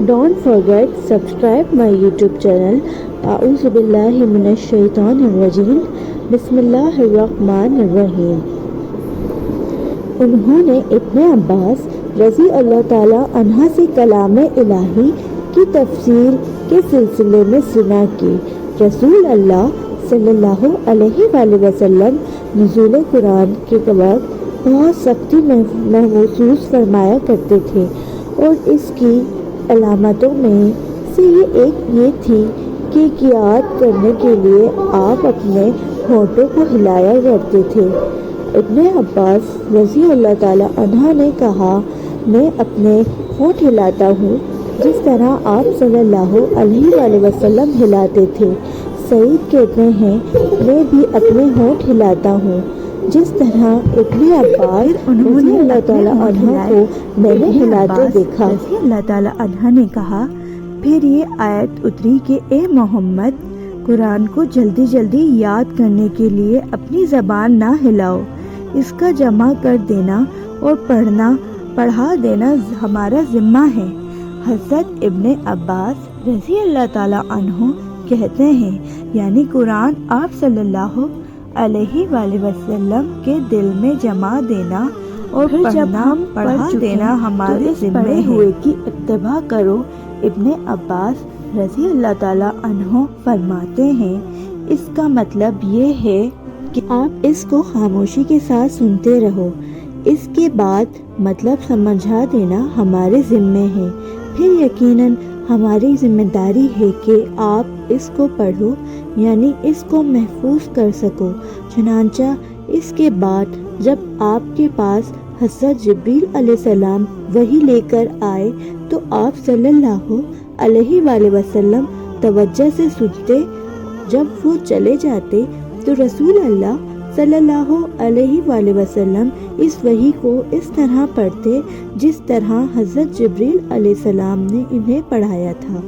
Don't forget subscribe my YouTube channel. أعوذ بالله من الشيطان الرجيم. بسم الله الرحمن الرحیم. انہوں نے ابن عباس رضی اللہ تعالیٰ عنہ سے کلام الہی کی تفسیر کے سلسلے میں سنا کہ رسول اللہ صلی اللہ علیہ وآلہ وسلم نزول قرآن کے وقت بہت سختی محسوس فرمایا کرتے تھے، اور اس کی علامتوں میں سے یہ تھی کہ قیادت کرنے کے لیے آپ اپنے ہونٹوں کو ہلایا کرتے تھے۔ ابن عباس رضی اللہ تعالیٰ عنہ نے کہا، میں اپنے ہونٹ ہلاتا ہوں جس طرح آپ صلی اللہ علیہ وآلہ وسلم ہلاتے تھے۔ سعید کہتے ہیں، میں بھی اپنے ہونٹ ہلاتا ہوں جس طرح ابن عباس رضی اللہ تعالیٰ عنہ کو میں نے ہلاتے دیکھا۔ رضی اللہ تعالیٰ عنہ نے کہا، پھر یہ آیت اتری کہ اے محمد، قرآن کو جلدی جلدی یاد کرنے کے لیے اپنی زبان نہ ہلاؤ، اس کا جمع کر دینا اور پڑھا دینا ہمارا ذمہ ہے۔ حضرت ابن عباس رضی اللہ تعالیٰ عنہ کہتے ہیں، یعنی قرآن آپ صلی اللہ علیہ وآلہ وسلم کے دل میں جمع دینا اور پھر جب ہم پڑھا دینا ہمارے ذمہ ہوئے کی اتباع کرو۔ ابن عباس رضی اللہ تعالیٰ عنہ فرماتے ہیں، اس کا مطلب یہ ہے کہ آپ اس کو خاموشی کے ساتھ سنتے رہو، اس کے بعد مطلب سمجھا دینا ہمارے ذمے ہے، پھر یقیناً ہماری ذمہ داری ہے کہ آپ اس کو پڑھو، یعنی اس کو محفوظ کر سکو۔ چنانچہ اس کے بعد جب آپ کے پاس حضرت جبریل علیہ السلام وحی لے کر آئے تو آپ صلی اللہ علیہ وآلہ وسلم توجہ سے سنتے۔ جب وہ چلے جاتے تو رسول اللہ صلی اللہ علیہ وآلہ وسلم اس وحی کو اس طرح پڑھتے جس طرح حضرت جبریل علیہ السلام نے انہیں پڑھایا تھا۔